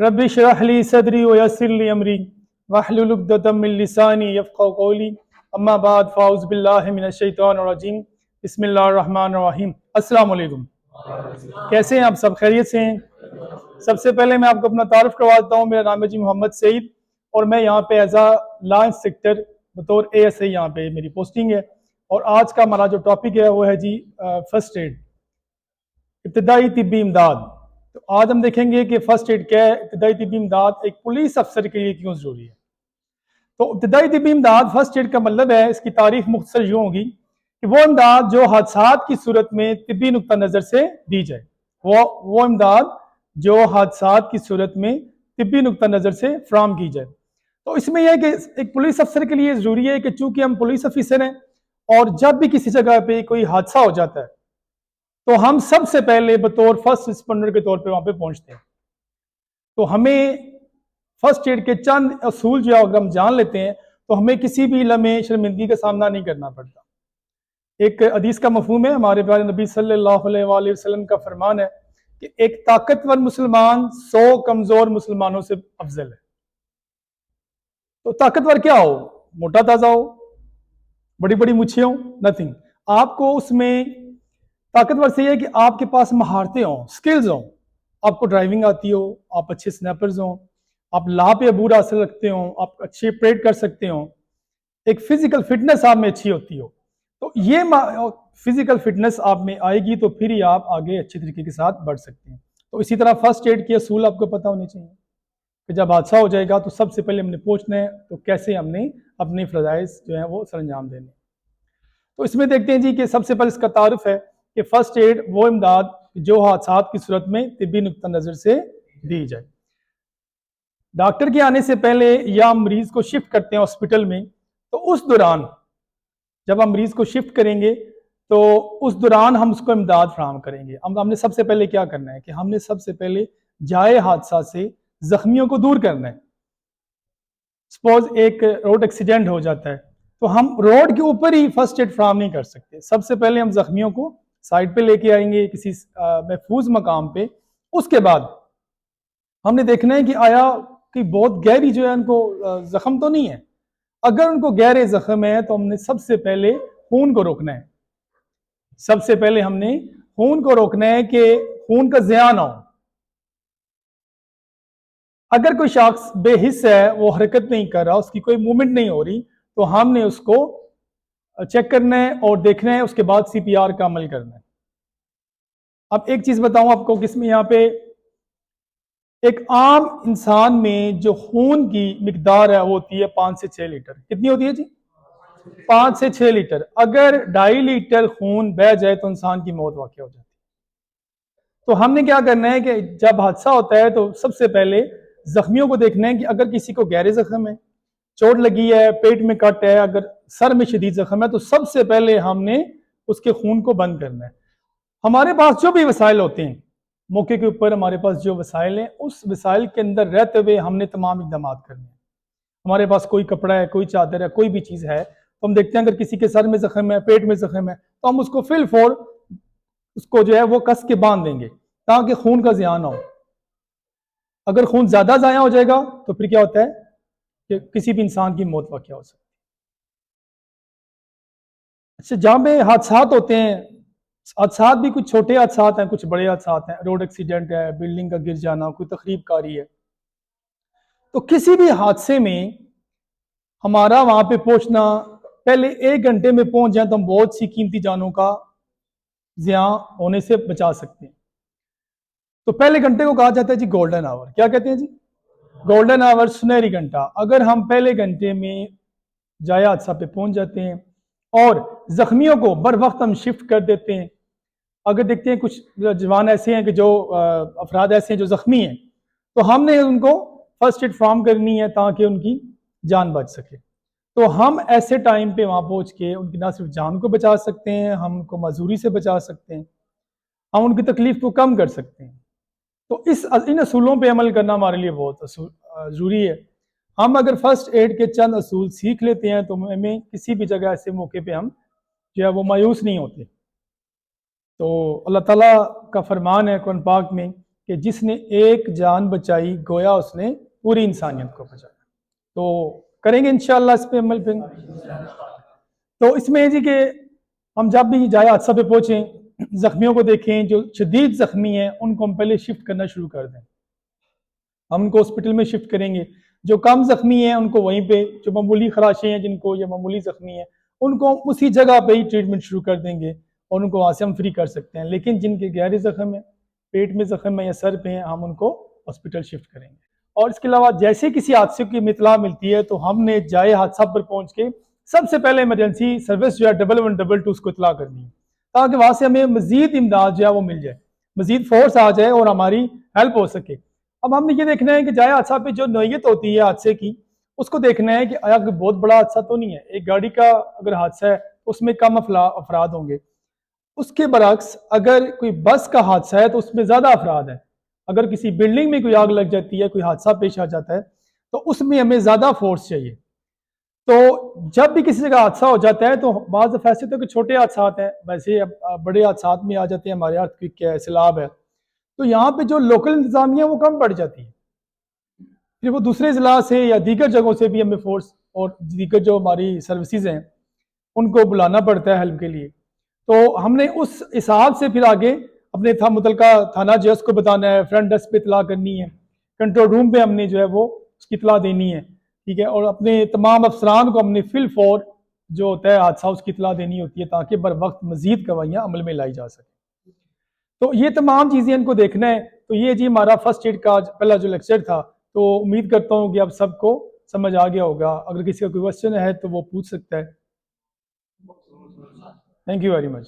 رب اشرح لی صدری ویسر لی امری واحلل عقدۃ من لسانی یفقہوا قولی اما بعد فاعوذ باللہ من الشیطان الرجیم بسم اللہ الرحمن الرحیم۔ السلام علیکم، کیسے ہیں آپ سب؟ خیریت سے ہیں؟ سب سے پہلے میں آپ کو اپنا تعارف کروا دیتا ہوں۔ میرا نام ہے محمد سعید اور میں یہاں پہ ایز اے لا انسپکٹر بطور ASI یہاں پہ میری پوسٹنگ ہے۔ اور آج کا ہمارا جو ٹاپک ہے وہ ہے فرسٹ ایڈ، ابتدائی طبی امداد۔ تو آج ہم دیکھیں گے کہ فرسٹ ایڈ کیا ہے، ابتدائی طبی امداد ایک پولیس افسر کے لیے کیوں ضروری ہے۔ تو ابتدائی طبی امداد فرسٹ ایڈ کا مطلب ہے، اس کی تعریف مختصر یوں ہوگی کہ وہ امداد جو حادثات کی صورت میں طبی نقطہ نظر سے دی جائے، وہ امداد جو حادثات کی صورت میں طبی نقطہ نظر سے فراہم کی جائے۔ تو اس میں یہ ہے کہ ایک پولیس افسر کے لیے ضروری ہے کہ چونکہ ہم پولیس افیسر ہیں اور جب بھی کسی جگہ پہ کوئی حادثہ ہو جاتا ہے تو ہم سب سے پہلے بطور فرسٹ رسپونڈر کے طور پہ وہاں پہ پہنچتے ہیں۔ تو ہمیں فرسٹ ایڈ کے چند اصول جو اگر ہم جان لیتے ہیں تو ہمیں کسی بھی لمحے شرمندگی کا سامنا نہیں کرنا پڑتا۔ ایک حدیث کا مفہوم ہے، ہمارے پیارے نبی صلی اللہ علیہ وآلہ وسلم کا فرمان ہے کہ ایک طاقتور مسلمان 100 کمزور مسلمانوں سے افضل ہے۔ تو طاقتور کیا ہو؟ موٹا تازہ ہو، بڑی بڑی مچھیں ہوں، نتھنگ۔ آپ کو اس میں طاقتور سے یہ ہے کہ آپ کے پاس مہارتیں ہوں، سکلز ہوں، آپ کو ڈرائیونگ آتی ہو، آپ اچھے سنیپرز ہوں، آپ لا پہ عبور حاصل رکھتے ہوں، آپ اچھے پریڈ کر سکتے ہوں، ایک فزیکل فٹنس آپ میں اچھی ہوتی ہو۔ تو یہ فزیکل فٹنس آپ میں آئے گی تو پھر ہی آپ آگے اچھے طریقے کے ساتھ بڑھ سکتے ہیں۔ تو اسی طرح فرسٹ ایڈ کے اصول آپ کو پتہ ہونے چاہیے کہ جب حادثہ ہو جائے گا تو سب سے پہلے ہم نے پہنچنا ہے، تو کیسے ہم نے اپنے فرائض جو ہیں وہ سر انجام دینے۔ تو اس میں دیکھتے ہیں جی کہ سب سے پہلے اس کا تعارف ہے کہ فرسٹ ایڈ وہ امداد جو حادثات کی صورت میں طبی نقطہ نظر سے دی جائے۔ ڈاکٹر کے آنے سے پہلے یا ہم مریض کو شفٹ کرتے ہیں ہاسپٹل میں، تو اس دوران جب ہم مریض کو شفٹ کریں گے تو اس دوران ہم اس کو امداد فراہم کریں گے۔ ہم نے سب سے پہلے کیا کرنا ہے کہ ہم نے سب سے پہلے جائے حادثہ سے زخمیوں کو دور کرنا ہے۔ سپوز ایک روڈ ایکسیڈنٹ ہو جاتا ہے تو ہم روڈ کے اوپر ہی فرسٹ ایڈ فراہم نہیں کر سکتے، سب سے پہلے ہم زخمیوں کو سائڈ پہ لے کے آئیں گے کسی محفوظ مقام پہ۔ اس کے بعد ہم نے دیکھنا ہے کہ آیا کہ بہت گہری جو ہے ان کو زخم تو نہیں ہے۔ اگر ان کو گہرے زخم ہے تو ہم نے سب سے پہلے خون کو روکنا ہے۔ سب سے پہلے ہم نے خون کو روکنا ہے کہ خون کا ضیاع نہ ہو۔ اگر کوئی شخص بے حس ہے، وہ حرکت نہیں کر رہا، اس کی کوئی موومنٹ نہیں ہو رہی، تو ہم نے اس کو چیک کرنا ہے اور دیکھنا ہے، اس کے بعد CPR کا عمل کرنا ہے۔ اب ایک چیز بتاؤں آپ کو کہ اس میں یہاں پہ ایک عام انسان میں جو خون کی مقدار ہے وہ ہوتی ہے 5 سے 6 لیٹر۔ کتنی ہوتی ہے جی؟ 5 سے 6 لیٹر۔ اگر 2.5 لیٹر خون بہہ جائے تو انسان کی موت واقع ہو جاتی ہے۔ تو ہم نے کیا کرنا ہے کہ جب حادثہ ہوتا ہے تو سب سے پہلے زخمیوں کو دیکھنا ہے کہ اگر کسی کو گہرے زخم ہے، چوٹ لگی ہے، پیٹ میں کٹ ہے، اگر سر میں شدید زخم ہے، تو سب سے پہلے ہم نے اس کے خون کو بند کرنا ہے۔ ہمارے پاس جو بھی وسائل ہوتے ہیں، موقع کے اوپر ہمارے پاس جو وسائل ہیں، اس وسائل کے اندر رہتے ہوئے ہم نے تمام اقدامات کرنے ہیں۔ ہمارے پاس کوئی کپڑا ہے، کوئی چادر ہے، کوئی بھی چیز ہے، تو ہم دیکھتے ہیں اگر کسی کے سر میں زخم ہے، پیٹ میں زخم ہے، تو ہم اس کو فل فور اس کو جو ہے وہ کس کے باندھ دیں گے تاکہ خون کا ضیاع نہ ہو۔ اگر خون زیادہ ضائع ہو جائے گا تو پھر کیا ہوتا ہے کہ کسی بھی انسان کی موت واقع ہو سکتی ہے۔ اچھا، جہاں پہ حادثات ہوتے ہیں، حادثات بھی کچھ چھوٹے حادثات ہیں، کچھ بڑے حادثات ہیں، روڈ ایکسیڈنٹ ہے، بلڈنگ کا گر جانا، کوئی تخریب کاری ہے، تو کسی بھی حادثے میں ہمارا وہاں پہ پہنچنا، پہلے 1 گھنٹے میں پہنچ جائیں تو ہم بہت سی قیمتی جانوں کا ضیاع ہونے سے بچا سکتے ہیں۔ تو پہلے گھنٹے کو کہا جاتا ہے جی گولڈن آور۔ کیا کہتے ہیں جی؟ گولڈن آور، سنہری گھنٹہ۔ اگر ہم پہلے گھنٹے میں جائے حادثہ پہ پہنچ جاتے ہیں اور زخمیوں کو بر وقت ہم شفٹ کر دیتے ہیں، اگر دیکھتے ہیں کچھ جوان ایسے ہیں کہ جو افراد ایسے ہیں جو زخمی ہیں، تو ہم نے ان کو فرسٹ ایڈ فراہم کرنی ہے تاکہ ان کی جان بچ سکے۔ تو ہم ایسے ٹائم پہ وہاں پہنچ کے ان کی نہ صرف جان کو بچا سکتے ہیں، ہم ان کو معذوری سے بچا سکتے ہیں، ہم ان کی تکلیف کو کم کر سکتے ہیں۔ تو ان اصولوں پہ عمل کرنا ہمارے لیے بہت ضروری ہے۔ ہم اگر فرسٹ ایڈ کے چند اصول سیکھ لیتے ہیں تو ہمیں کسی بھی جگہ ایسے موقع پہ ہم جو ہے وہ مایوس نہیں ہوتے۔ تو اللہ تعالیٰ کا فرمان ہے قرآن پاک میں کہ جس نے ایک جان بچائی گویا اس نے پوری انسانیت کو بچایا. تو کریں گے انشاءاللہ اس پہ عمل پھر. تو اس میں جی کہ ہم جب بھی جائے حادثہ پہ پہنچیں، زخمیوں کو دیکھیں، جو شدید زخمی ہیں ان کو ہم پہلے شفٹ کرنا شروع کر دیں. ہم ان کو ہاسپٹل میں شفٹ کریں گے. جو کم زخمی ہیں ان کو وہیں پہ، جو معمولی خراشیں ہیں جن کو یا معمولی زخمی ہیں ان کو ہم اسی جگہ پہ ہی ٹریٹمنٹ شروع کر دیں گے اور ان کو وہاں سے ہم فری کر سکتے ہیں. لیکن جن کے گہرے زخم ہیں، پیٹ میں زخم ہے یا سر پہ ہیں، ہم ان کو ہاسپٹل شفٹ کریں گے. اور اس کے علاوہ جیسے کسی حادثے کی اطلاع ملتی ہے تو ہم نے جائے حادثہ پر پہنچ کے سب سے پہلے ایمرجنسی سروس جو ہے 1122 اس کو اطلاع کرنی ہے، تاکہ وہاں سے ہمیں مزید امداد جو ہے وہ مل جائے، مزید فورس آ جائے اور ہماری ہیلپ ہو سکے. اب ہم نے یہ دیکھنا ہے کہ جائے حادثہ پہ جو نوعیت ہوتی ہے حادثے کی، اس کو دیکھنا ہے کہ آیا کوئی بہت بڑا حادثہ تو نہیں ہے. ایک گاڑی کا اگر حادثہ ہے اس میں کم افراد ہوں گے. اس کے برعکس اگر کوئی بس کا حادثہ ہے تو اس میں زیادہ افراد ہیں. اگر کسی بلڈنگ میں کوئی آگ لگ جاتی ہے، کوئی حادثہ پیش آ جاتا ہے تو اس میں ہمیں زیادہ فورس چاہیے. تو جب بھی کسی جگہ حادثہ ہو جاتا ہے تو بعض دفعہ ایسے تو کہ چھوٹے حادثات ہیں، ویسے بڑے حادثات میں آ جاتے ہیں ہمارے ارتھ ہے، سیلاب ہے، تو یہاں پہ جو لوکل انتظامیہ وہ کم پڑ جاتی ہے. پھر وہ دوسرے ضلع سے یا دیگر جگہوں سے بھی ہمیں فورس اور دیگر جو ہماری سروسز ہیں ان کو بلانا پڑتا ہے ہیلپ کے لیے. تو ہم نے اس حساب سے پھر آگے اپنے متعلقہ تھانہ جو ہے اس کو بتانا ہے، فرنٹ ڈیسک پہ اطلاع کرنی ہے، کنٹرول روم پہ ہم نے جو ہے وہ اس کی اطلاع دینی ہے، ٹھیک ہے. اور اپنے تمام افسران کو ہم نے فل فور جو ہوتا ہے حادثہ اس کی اطلاع دینی ہوتی ہے تاکہ بر وقت مزید گواہیاں عمل میں لائی جا سکیں. تو یہ تمام چیزیں ان کو دیکھنا ہے. تو یہ جی ہمارا فرسٹ ایڈ کا پہلا جو لیکچر تھا. تو امید کرتا ہوں کہ اب سب کو سمجھ آ گیا ہوگا. اگر کسی کا کوئی کوشچن ہے تو وہ پوچھ سکتا ہے. Thank you very much.